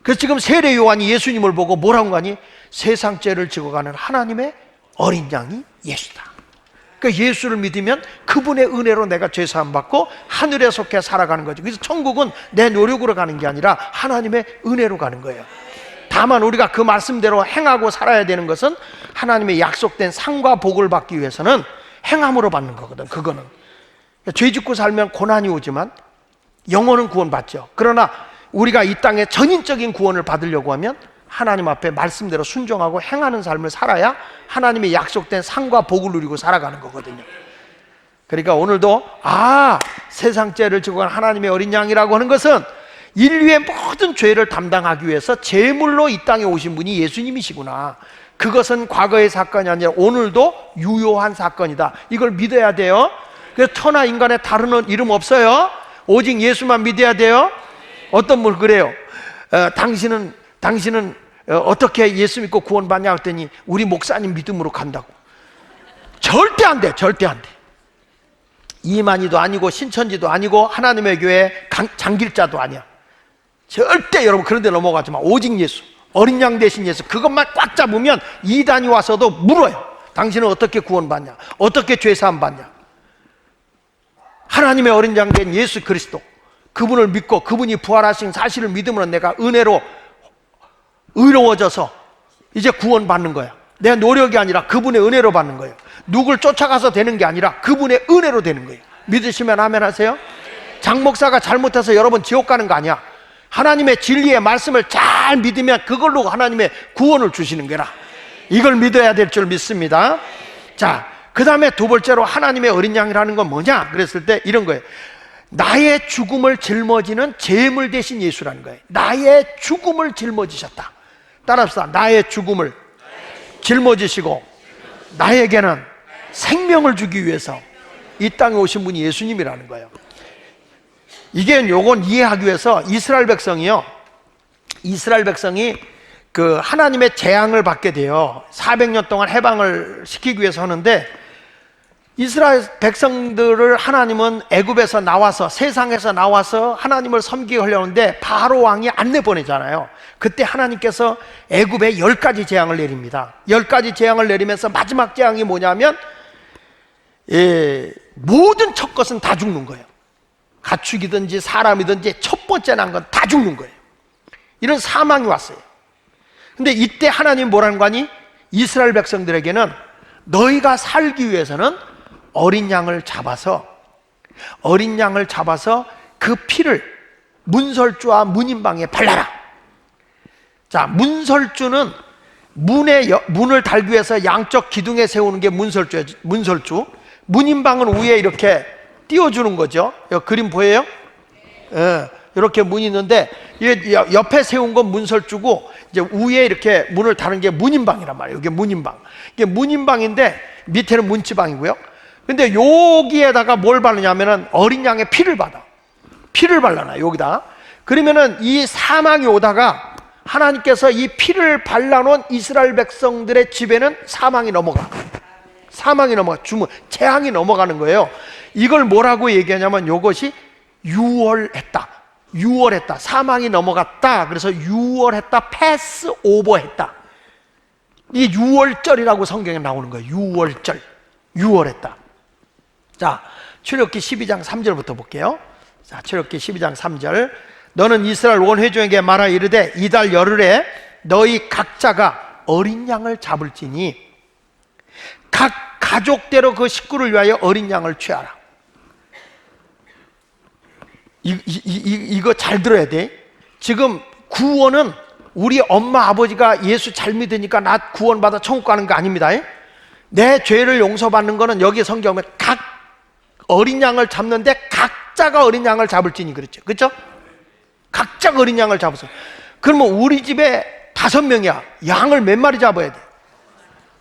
그래서 지금 세례 요한이 예수님을 보고 뭐라고 하니? 세상 죄를 지고가는 하나님의 어린 양이 예수다. 그러니까 예수를 믿으면 그분의 은혜로 내가 죄사함 받고 하늘에 속해 살아가는 거죠. 그래서 천국은 내 노력으로 가는 게 아니라 하나님의 은혜로 가는 거예요. 다만 우리가 그 말씀대로 행하고 살아야 되는 것은 하나님의 약속된 상과 복을 받기 위해서는 행함으로 받는 거거든. 그거는 죄 짓고 살면 고난이 오지만 영혼은 구원받죠. 그러나 우리가 이 땅에 전인적인 구원을 받으려고 하면 하나님 앞에 말씀대로 순종하고 행하는 삶을 살아야 하나님의 약속된 상과 복을 누리고 살아가는 거거든요. 그러니까 오늘도 세상 죄를 지고 간 하나님의 어린 양이라고 하는 것은 인류의 모든 죄를 담당하기 위해서 제물로 이 땅에 오신 분이 예수님이시구나. 그것은 과거의 사건이 아니라 오늘도 유효한 사건이다. 이걸 믿어야 돼요. 그래서 천하 인간에 다른 이름 없어요. 오직 예수만 믿어야 돼요. 어떤 분 그래요. 당신은 어떻게 예수 믿고 구원받냐 했더니 우리 목사님 믿음으로 간다고. 절대 안 돼. 절대 안 돼. 이만희도 아니고 신천지도 아니고 하나님의 교회 장길자도 아니야. 절대 여러분 그런 데 넘어가지 마. 오직 예수, 어린 양 대신 예수, 그것만 꽉 잡으면 이단이 와서도 물어요. 당신은 어떻게 구원받냐, 어떻게 죄사함 받냐. 하나님의 어린 양 된 예수 그리스도, 그분을 믿고 그분이 부활하신 사실을 믿음으로 내가 은혜로 의로워져서 이제 구원받는 거야. 내 노력이 아니라 그분의 은혜로 받는 거예요. 누굴 쫓아가서 되는 게 아니라 그분의 은혜로 되는 거예요. 믿으시면 아멘 하세요. 장 목사가 잘못해서 여러분 지옥 가는 거 아니야. 하나님의 진리의 말씀을 잘 믿으면 그걸로 하나님의 구원을 주시는 거라. 이걸 믿어야 될 줄 믿습니다. 자, 그 다음에 두 번째로 하나님의 어린 양이라는 건 뭐냐 그랬을 때 이런 거예요. 나의 죽음을 짊어지는 제물 대신 예수라는 거예요. 나의 죽음을 짊어지셨다. 따라합시다. 나의 죽음을 짊어지시고 나에게는 생명을 주기 위해서 이 땅에 오신 분이 예수님이라는 거예요. 요건 이해하기 위해서 이스라엘 백성이 그 하나님의 재앙을 받게 돼요. 400년 동안 해방을 시키기 위해서 하는데 이스라엘 백성들을 하나님은 애굽에서 나와서 세상에서 나와서 하나님을 섬기게 하려는데 바로 왕이 안 내보내잖아요. 그때 하나님께서 애굽에 10가지 재앙을 내립니다. 10가지 재앙을 내리면서 마지막 재앙이 뭐냐면 모든 첫 것은 다 죽는 거예요. 가축이든지 사람이든지 첫 번째 난 건 다 죽는 거예요. 이런 사망이 왔어요. 근데 이때 하나님 뭐라는 거 아니? 이스라엘 백성들에게는 너희가 살기 위해서는 어린 양을 잡아서 어린 양을 잡아서 그 피를 문설주와 문인방에 발라라. 자, 문설주는 문을 달기 위해서 양쪽 기둥에 세우는 게 문설주. 문인방은 위에 이렇게 띄워주는 거죠. 여기 그림 보여요? 예, 이렇게 문이 있는데 옆에 세운 건 문설주고 이제 위에 이렇게 문을 다는 게 문인방이란 말이에요. 이게 문인방. 이게 문인방인데 밑에는 문지방이고요. 근데 여기에다가 뭘 바르냐면은 어린 양의 피를 발라놔 여기다. 그러면은 이 사망이 오다가 하나님께서 이 피를 발라놓은 이스라엘 백성들의 집에는 사망이 넘어가. 재앙이 넘어가는 거예요. 이걸 뭐라고 얘기하냐면 이것이 유월했다. 사망이 넘어갔다. 그래서 유월했다. 패스 오버했다. 이게 유월절이라고 성경에 나오는 거예요. 유월했다. 자, 출애굽기 12장 3절부터 볼게요. 자, 출애굽기 12장 3절. 너는 이스라엘 온 회중에게 말하 이르되 이달 열흘에 너희 각자가 어린 양을 잡을지니 각 가족대로 그 식구를 위하여 어린 양을 취하라. 이거 잘 들어야 돼. 지금 구원은 우리 엄마 아버지가 예수 잘 믿으니까 나 구원받아 천국 가는 거 아닙니다. 내 죄를 용서받는 거는 여기 성경에 각 어린 양을 잡는데 각자가 어린 양을 잡을지니 그랬죠. 그렇죠? 각자가 어린 양을 잡았어. 그러면 우리 집에 5명이야. 양을 몇 마리 잡아야 돼?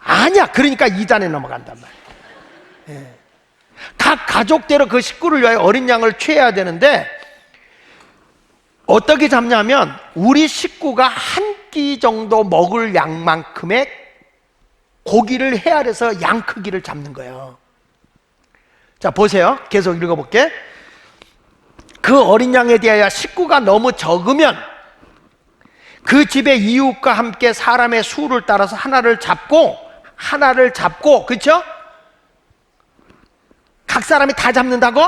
아니야. 그러니까 2단에 넘어간단 말이야. 예. 각 가족대로 그 식구를 위하여 어린 양을 취해야 되는데 어떻게 잡냐면 우리 식구가 한 끼 정도 먹을 양만큼의 고기를 헤아려서 양 크기를 잡는 거예요. 자, 보세요. 계속 읽어볼게. 그 어린 양에 대하여 식구가 너무 적으면 그 집의 이웃과 함께 사람의 수를 따라서 하나를 잡고 그렇죠? 각 사람이 다 잡는다고?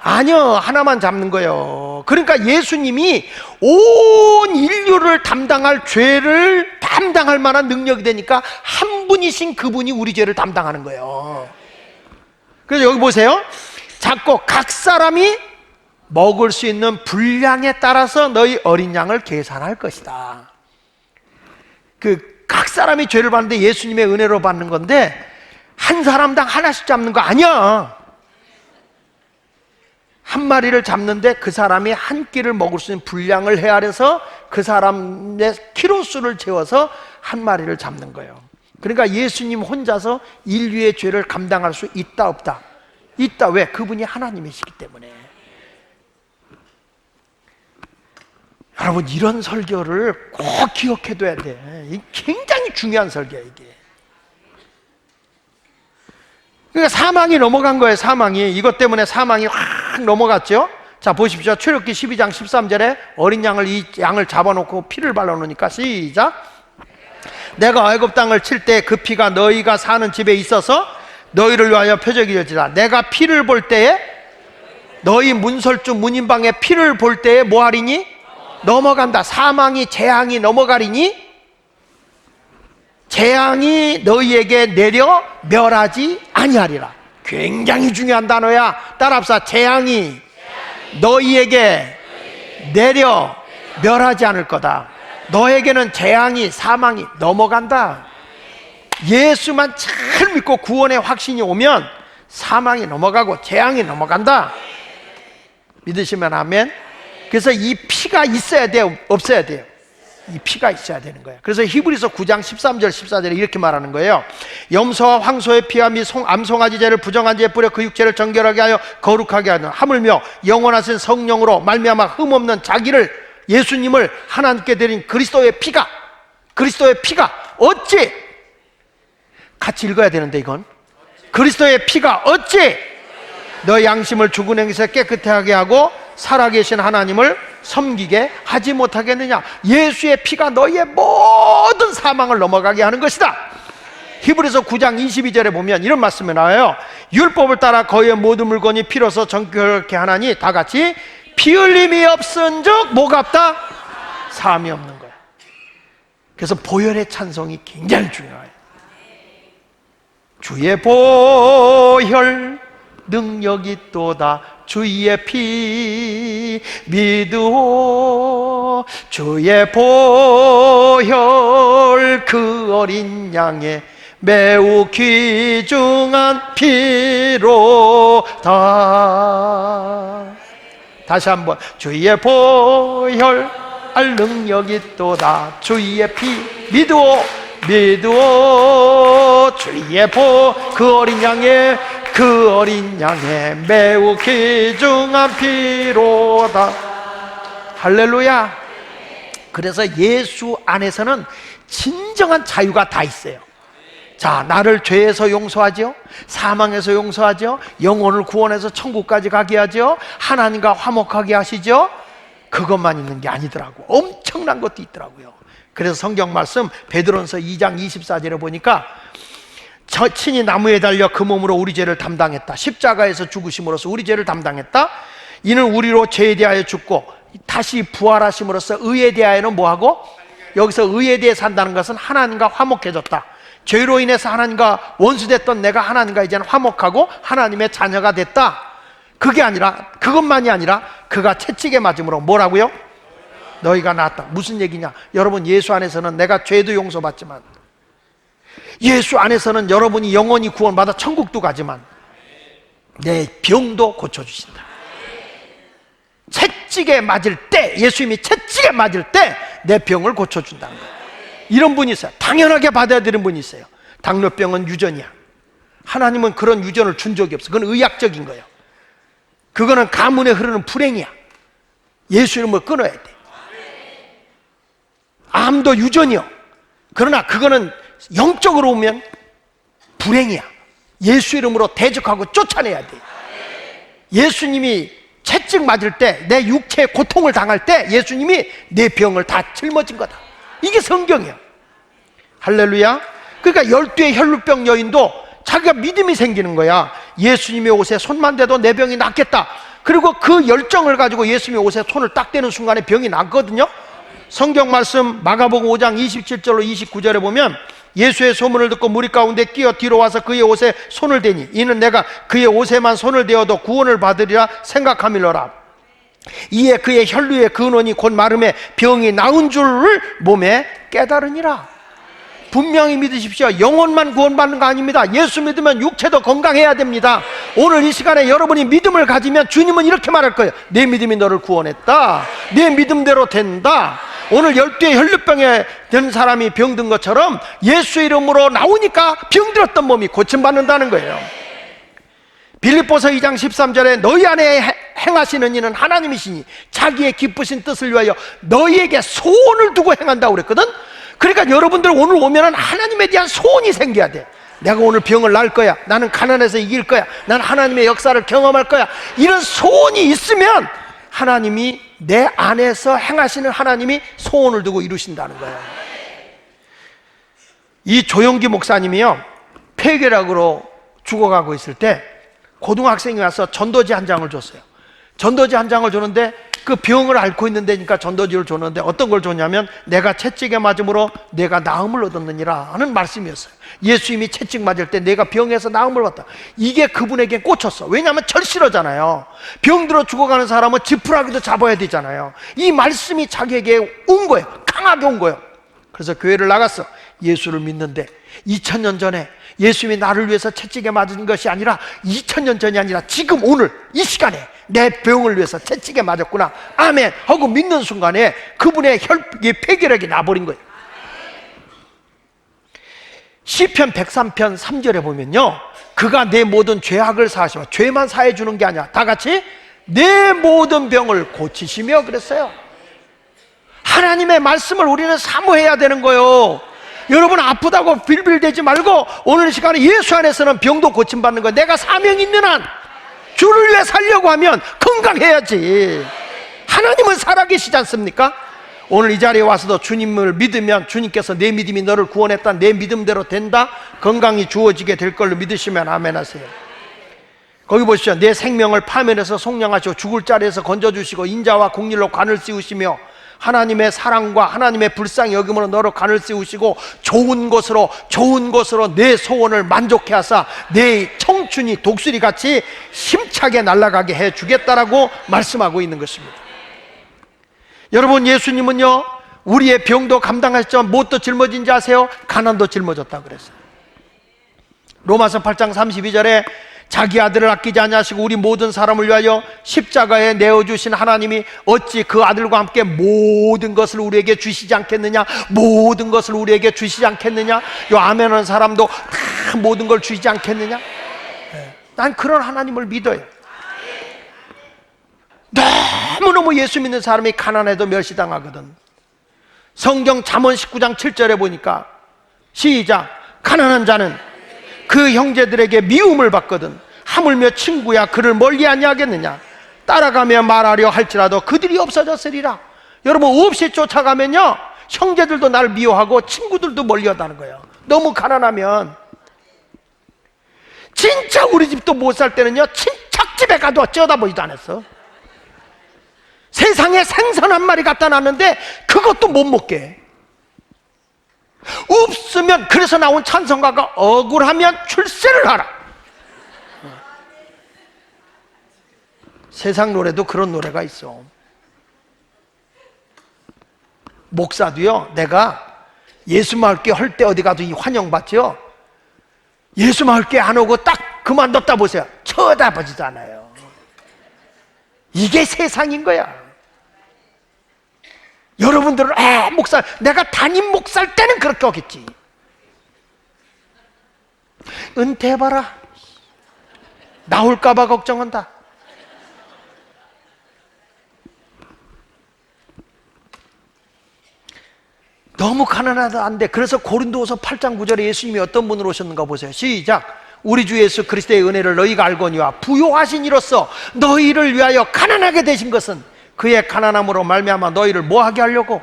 아니요, 하나만 잡는 거예요. 그러니까 예수님이 온 인류를 담당할 죄를 담당할 만한 능력이 되니까 한 분이신 그분이 우리 죄를 담당하는 거예요. 그래서 여기 보세요. 잡고 각 사람이 먹을 수 있는 분량에 따라서 너희 어린 양을 계산할 것이다. 각 사람이 죄를 받는데 예수님의 은혜로 받는 건데 한 사람당 하나씩 잡는 거 아니야. 한 마리를 잡는데 그 사람이 한 끼를 먹을 수 있는 분량을 헤아려서 그 사람의 키로수를 재워서 한 마리를 잡는 거예요. 그러니까 예수님 혼자서 인류의 죄를 감당할 수 있다 없다? 있다. 왜? 그분이 하나님이시기 때문에. 여러분, 이런 설교를 꼭 기억해둬야 돼. 굉장히 중요한 설교야 이게. 그러니까 사망이 넘어간 거예요. 사망이. 이것 때문에 사망이 확 넘어갔죠. 자, 보십시오. 출애굽기 12장 13절에 어린 양을 이 양을 잡아놓고 피를 발라놓으니까 시작. 내가 애굽 땅을 칠 때 그 피가 너희가 사는 집에 있어서 너희를 위하여 표적이 되리라. 내가 피를 볼 때에 너희 문설주 문인방에 피를 볼 때에 뭐 하리니? 넘어간다. 사망이 재앙이 넘어가리니 재앙이 너희에게 내려 멸하지 아니하리라. 굉장히 중요한 단어야. 따라합시다. 재앙이 너희에게 내려 멸하지 않을 거다. 너에게는 재앙이 사망이 넘어간다. 예수만 잘 믿고 구원의 확신이 오면 사망이 넘어가고 재앙이 넘어간다. 믿으시면 아멘. 그래서 이 피가 있어야 돼요? 없어야 돼요? 이 피가 있어야 되는 거예요. 그래서 히브리서 9장 13절 14절에 이렇게 말하는 거예요. 염소와 황소의 피와 및 암송아지 죄를 부정한 죄에 뿌려 그 육체를 정결하게 하여 거룩하게 하는 하물며 영원하신 성령으로 말미암아 흠없는 자기를 예수님을 하나님께 드린 그리스도의 피가 어찌 같이 읽어야 되는데 이건 그리스도의 피가 어찌 너 양심을 죽은 행위에서 깨끗하게 하고 살아계신 하나님을 섬기게 하지 못하겠느냐. 예수의 피가 너희의 모든 사망을 넘어가게 하는 것이다. 히브리서 9장 22절에 보면 이런 말씀이 나와요. 율법을 따라 거의 모든 물건이 피로서 정결케 하나니 다 같이 피 흘림이 없은즉 뭐가 없다? 사함이 없는 거야. 그래서 보혈의 찬송이 굉장히 중요해요. 주의 보혈 능력이 있도다. 주의 피 믿으오. 주의 보혈 그 어린 양의 매우 귀중한 피로다. 다시 한번, 주의 보혈 알 능력이 있도다. 주의 피 믿으오. 주의 그 어린 양의 매우 귀중한 피로다. 할렐루야. 그래서 예수 안에서는 진정한 자유가 다 있어요. 자, 나를 죄에서 용서하죠, 사망에서 용서하죠, 영혼을 구원해서 천국까지 가게 하죠, 하나님과 화목하게 하시죠. 그것만 있는 게 아니더라고. 엄청난 것도 있더라고요. 그래서 성경 말씀 베드로전서 2장 24절에 보니까 친히 나무에 달려 그 몸으로 우리 죄를 담당했다. 십자가에서 죽으심으로써 우리 죄를 담당했다. 이는 우리로 죄에 대하여 죽고 다시 부활하심으로써 의에 대하여는 뭐하고? 여기서 의에 대해 산다는 것은 하나님과 화목해졌다. 죄로 인해서 하나님과 원수됐던 내가 하나님과 이제는 화목하고 하나님의 자녀가 됐다. 그게 아니라, 그것만이 아니라 그가 채찍에 맞음으로 뭐라고요? 너희가 나았다. 무슨 얘기냐? 여러분, 예수 안에서는 내가 죄도 용서받지만, 예수 안에서는 여러분이 영원히 구원받아 천국도 가지만 내 병도 고쳐주신다. 채찍에 맞을 때, 예수님이 채찍에 맞을 때 내 병을 고쳐준다는 거예요. 이런 분이 있어요. 당연하게 받아야 되는 분이 있어요. 당뇨병은 유전이야. 하나님은 그런 유전을 준 적이 없어. 그건 의학적인 거예요. 그거는 가문에 흐르는 불행이야. 예수 이름을 끊어야 돼. 암도 유전이요. 그러나 그거는 영적으로 오면 불행이야. 예수 이름으로 대적하고 쫓아내야 돼. 예수님이 채찍 맞을 때, 내 육체에 고통을 당할 때 예수님이 내 병을 다 짊어진 거다. 이게 성경이야. 할렐루야. 그러니까 12의 혈루병 여인도 자기가 믿음이 생기는 거야. 예수님의 옷에 손만 대도 내 병이 낫겠다. 그리고 그 열정을 가지고 예수님의 옷에 손을 딱 대는 순간에 병이 낫거든요. 성경 말씀 마가복음 5장 27절로 29절에 보면 예수의 소문을 듣고 무리 가운데 끼어 뒤로 와서 그의 옷에 손을 대니 이는 내가 그의 옷에만 손을 대어도 구원을 받으리라 생각함이로라. 이에 그의 혈루의 근원이 곧 마름에 병이 나은 줄을 몸에 깨달으니라. 분명히 믿으십시오. 영혼만 구원받는 거 아닙니다. 예수 믿으면 육체도 건강해야 됩니다. 오늘 이 시간에 여러분이 믿음을 가지면 주님은 이렇게 말할 거예요. 내 믿음이 너를 구원했다. 내 믿음대로 된다. 오늘 12의 혈루병에 든 사람이 병든 것처럼 예수 이름으로 나오니까 병들었던 몸이 고침받는다는 거예요. 빌립보서 2장 13절에 너희 안에 행하시는 이는 하나님이시니 자기의 기쁘신 뜻을 위하여 너희에게 소원을 두고 행한다고 그랬거든. 그러니까 여러분들 오늘 오면은 하나님에 대한 소원이 생겨야 돼. 내가 오늘 병을 날 거야. 나는 가난해서 이길 거야. 나는 하나님의 역사를 경험할 거야. 이런 소원이 있으면 하나님이 내 안에서 행하시는 하나님이 소원을 두고 이루신다는 거예요. 이 조영기 목사님이요, 폐결핵으로 죽어가고 있을 때 고등학생이 와서 전도지 한 장을 줬어요. 전도지 한 장을 줬는데 그 병을 앓고 있는 데니까 전도지를 줬는데 어떤 걸 줬냐면 내가 채찍에 맞음으로 내가 나음을 얻었느니라 하는 말씀이었어요. 예수님이 채찍 맞을 때 내가 병에서 나음을 얻었다. 이게 그분에게 꽂혔어. 왜냐하면 절실하잖아요. 병들어 죽어가는 사람은 지푸라기도 잡아야 되잖아요. 이 말씀이 자기에게 온 거예요. 강하게 온 거예요. 그래서 교회를 나갔어. 예수를 믿는데 2000년 전에 예수님이 나를 위해서 채찍에 맞은 것이 아니라 2000년 전이 아니라 지금 오늘 이 시간에 내 병을 위해서 채찍에 맞았구나, 아멘 하고 믿는 순간에 그분의 폐결핵이 나버린 거예요. 시편 103편 3절에 보면요, 그가 내 모든 죄악을 사하시며, 죄만 사해 주는 게 아니야, 다 같이 내 모든 병을 고치시며 그랬어요. 하나님의 말씀을 우리는 사모해야 되는 거예요. 여러분 아프다고 빌빌대지 말고 오늘 시간에 예수 안에서는 병도 고침받는 거예요. 내가 사명 있는 한 주를 위해 살려고 하면 건강해야지. 하나님은 살아계시지 않습니까? 오늘 이 자리에 와서도 주님을 믿으면 주님께서 내 믿음이 너를 구원했다, 내 믿음대로 된다, 건강이 주어지게 될 걸로 믿으시면 아멘 하세요. 거기 보시죠. 내 생명을 파멸해서 속량하시고 죽을 자리에서 건져주시고 인자와 공일로 관을 씌우시며 하나님의 사랑과 하나님의 불쌍히 여김으로 너로 간을 씌우시고 좋은 것으로 내 소원을 만족해 하사 내 청춘이 독수리같이 힘차게 날아가게 해주겠다라고 말씀하고 있는 것입니다. 여러분, 예수님은요 우리의 병도 감당하셨지만 무엇도 짊어진지 아세요? 가난도 짊어졌다고 그랬어요. 로마서 8장 32절에 자기 아들을 아끼지 아니하시고 우리 모든 사람을 위하여 십자가에 내어주신 하나님이 어찌 그 아들과 함께 모든 것을 우리에게 주시지 않겠느냐? 모든 것을 우리에게 주시지 않겠느냐? 요 아멘하는 사람도 다 모든 걸 주시지 않겠느냐? 난 그런 하나님을 믿어요. 너무너무 예수 믿는 사람이 가난해도 멸시당하거든. 성경 잠언 19장 7절에 보니까 시작, 가난한 자는 그 형제들에게 미움을 받거든 하물며 친구야 그를 멀리 아니하겠느냐? 따라가며 말하려 할지라도 그들이 없어졌으리라. 여러분, 없이 쫓아가면요 형제들도 날 미워하고 친구들도 멀리하다는 거예요. 너무 가난하면. 진짜 우리 집도 못 살 때는요 친척집에 가도 쪄다보지도 않았어. 세상에 생선 한 마리 갖다 놨는데 그것도 못 먹게. 없으면, 그래서 나온 찬송가가 억울하면 출세를 하라. 세상 노래도 그런 노래가 있어. 목사도요, 내가 예수마을교회 할 때 어디 가도 이 환영받죠. 예수마을교회 안 오고 딱 그만뒀다 보세요. 쳐다보지도 않아요. 이게 세상인 거야. 여러분들은 목사, 내가 담임 목사일 때는 그렇게 오겠지. 은퇴해봐라. 나올까봐 걱정한다. 너무 가난하다 안 돼. 그래서 고린도후서 8장 9절에 예수님이 어떤 분으로 오셨는가 보세요. 시작. 우리 주 예수 그리스도의 은혜를 너희가 알거니와 부요하신 이로써 너희를 위하여 가난하게 되신 것은 그의 가난함으로 말미암아 너희를 뭐하게 하려고?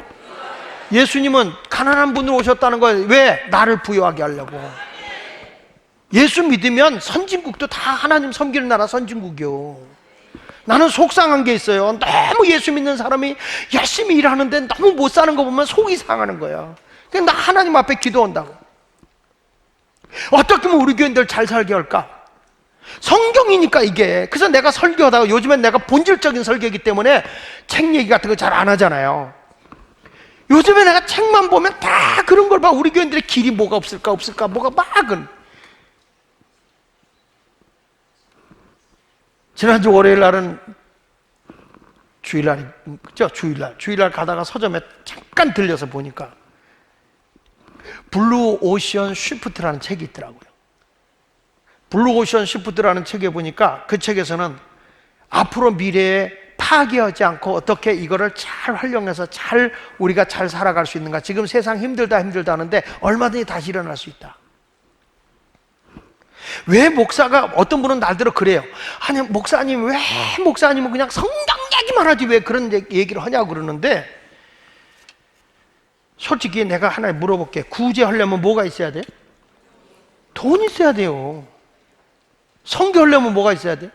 예수님은 가난한 분으로 오셨다는 거예요. 왜? 나를 부요하게 하려고. 예수 믿으면 선진국도 다 하나님 섬기는 나라 선진국이요. 나는 속상한 게 있어요. 너무 예수 믿는 사람이 열심히 일하는데 너무 못 사는 거 보면 속이 상하는 거야. 그냥 나 하나님 앞에 기도한다고. 어떻게 하면 우리 교인들 잘 살게 할까? 성경이니까 이게. 그래서 내가 설교하다가, 요즘엔 내가 본질적인 설교이기 때문에 책 얘기 같은 거 잘 안 하잖아요. 요즘에 내가 책만 보면 다 그런 걸 봐. 우리 교인들의 길이 뭐가 없을까 뭐가 막은. 지난주 월요일 날은 주일날이죠. 주일날 가다가 서점에 잠깐 들려서 보니까 블루 오션 쉬프트라는 책이 있더라고요. 블루 오션 쉬프트라는 책에 보니까 그 책에서는 앞으로 미래에 파괴하지 않고 어떻게 이거를 잘 활용해서 잘 우리가 잘 살아갈 수 있는가. 지금 세상 힘들다 하는데 얼마든지 다시 일어날 수 있다. 왜 목사가, 어떤 분은 날대로 그래요. 아니 목사님, 왜 목사님은 그냥 성경 얘기만 하지 왜 그런 얘기를 하냐고 그러는데, 솔직히 내가 하나 물어볼게. 구제하려면 뭐가 있어야 돼? 돈 있어야 돼요. 선교하려면 뭐가 있어야 돼?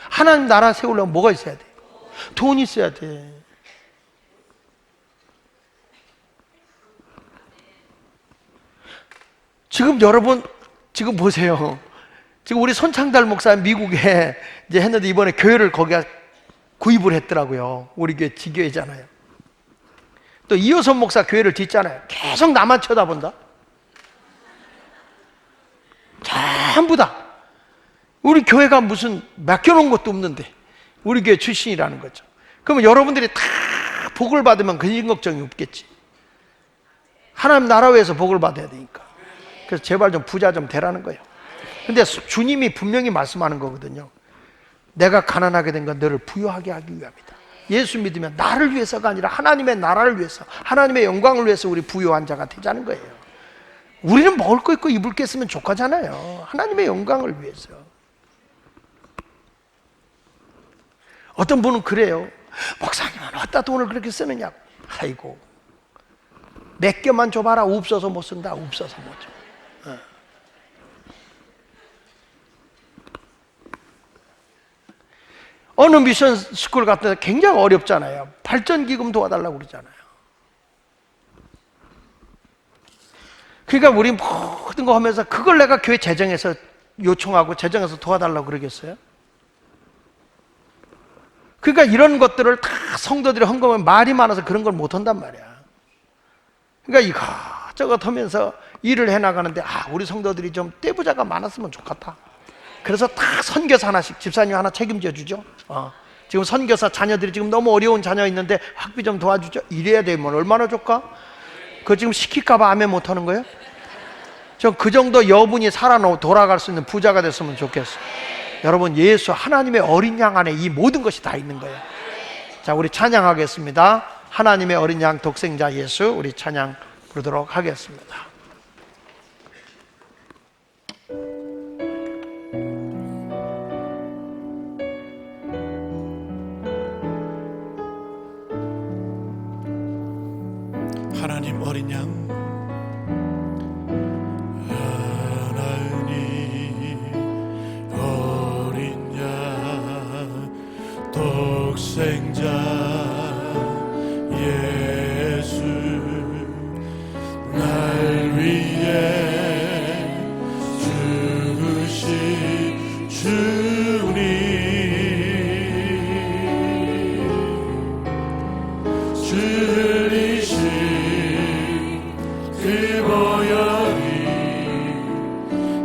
하나님 나라 세우려면 뭐가 있어야 돼? 돈 있어야 돼. 지금 여러분, 지금 보세요. 지금 우리 손창달 목사 미국에 이제 했는데 이번에 교회를 거기가 구입을 했더라고요. 우리 교회 지교회잖아요. 또 이호선 목사 교회를 짓잖아요. 계속 나만 쳐다본다. 전부 다. 우리 교회가 무슨 맡겨놓은 것도 없는데 우리 교회 출신이라는 거죠. 그러면 여러분들이 다 복을 받으면 근심 걱정이 없겠지. 하나님 나라 위해서 복을 받아야 되니까. 그래서 제발 좀 부자 좀 되라는 거예요. 근데 주님이 분명히 말씀하는 거거든요. 내가 가난하게 된 건 너를 부유하게 하기 위함이다. 예수 믿으면 나를 위해서가 아니라 하나님의 나라를 위해서, 하나님의 영광을 위해서 우리 부유한 자가 되자는 거예요. 우리는 먹을 거 있고 입을 게 있으면 족하잖아요. 하나님의 영광을 위해서. 어떤 분은 그래요. 목사님은 어디다 돈을 그렇게 쓰느냐고. 아이고, 몇 개만 줘봐라. 없어서 못 쓴다. 없어서 못 줘. 어느 미션 스쿨 같은 데 굉장히 어렵잖아요. 발전기금 도와달라고 그러잖아요. 그러니까 우리 모든 거 하면서 그걸 내가 교회 재정에서 요청하고 재정에서 도와달라고 그러겠어요? 그러니까 이런 것들을 다 성도들이 헌금하면 말이 많아서 그런 걸 못한단 말이야. 그러니까 이것저것 하면서 일을 해나가는데 우리 성도들이 좀 떼부자가 많았으면 좋겠다. 그래서 다 선교사 하나씩 집사님 하나 책임져 주죠. 지금 선교사 자녀들이 지금 너무 어려운 자녀 있는데 학비 좀 도와주죠. 이래야 되면 얼마나 좋을까? 그거 지금 시킬까봐 아멘 못하는 거예요? 저 그 정도 여분이 돌아갈 수 있는 부자가 됐으면 좋겠어요. 여러분, 예수 하나님의 어린 양 안에 이 모든 것이 다 있는 거예요. 자, 우리 찬양하겠습니다. 하나님의 어린 양 독생자 예수, 우리 찬양 부르도록 하겠습니다. 하나님 어린 양, 하나님 어린 양 독생자 예수, 날 위해 죽으신 주님, 주리신 그 보혈이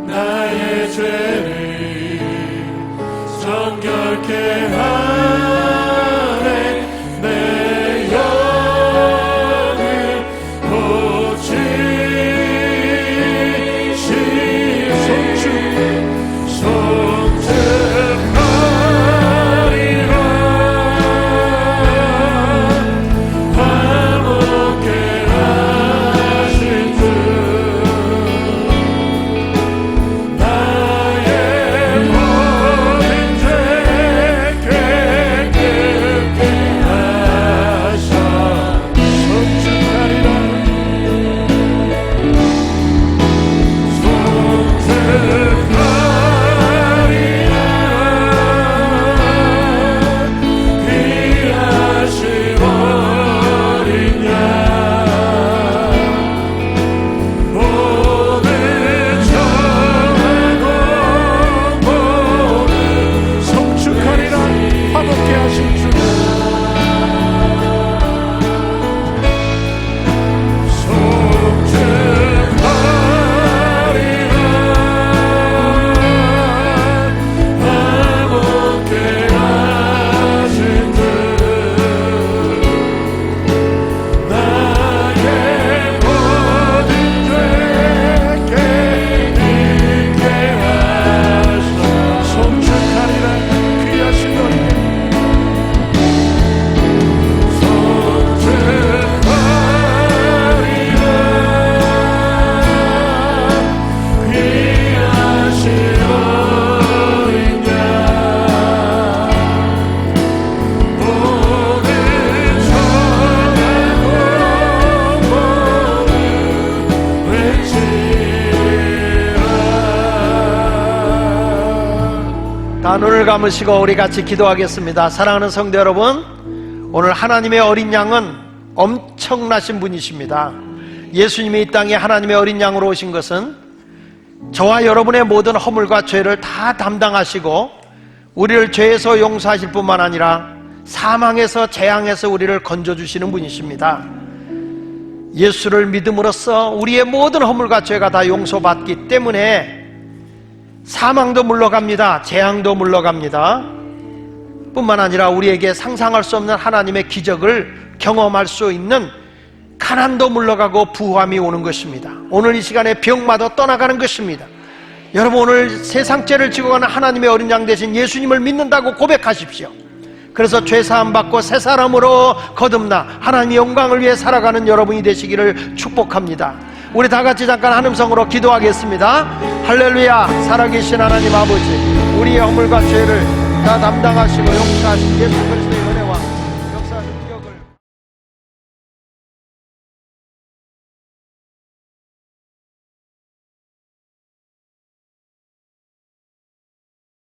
나의 죄를 정결케 하네. 내 영을 고치신 송축하리라. 화목케 하신 주, 나의 모든 죄 깨끗게 하셔. 송축하리라. 귀하신 어린 양, 모든 정하고 모든 성축하리라. 화목케 하신 주, 눈을 감으시고 우리 같이 기도하겠습니다. 사랑하는 성도 여러분, 오늘 하나님의 어린 양은 엄청나신 분이십니다. 예수님이 이 땅에 하나님의 어린 양으로 오신 것은 저와 여러분의 모든 허물과 죄를 다 담당하시고 우리를 죄에서 용서하실 뿐만 아니라 사망에서 재앙에서 우리를 건져주시는 분이십니다. 예수를 믿음으로써 우리의 모든 허물과 죄가 다 용서받기 때문에 사망도 물러갑니다. 재앙도 물러갑니다. 뿐만 아니라 우리에게 상상할 수 없는 하나님의 기적을 경험할 수 있는 가난도 물러가고 부함이 오는 것입니다. 오늘 이 시간에 병마도 떠나가는 것입니다. 여러분, 오늘 세상 죄를 지고 가는 하나님의 어린 양 되신 예수님을 믿는다고 고백하십시오. 그래서 죄사함 받고 새 사람으로 거듭나 하나님의 영광을 위해 살아가는 여러분이 되시기를 축복합니다. 우리 다 같이 잠깐 한 음성으로 기도하겠습니다. 할렐루야. 살아계신 하나님 아버지, 우리의 허물과 죄를 다 담당하시고 용서하신 예수 그리스도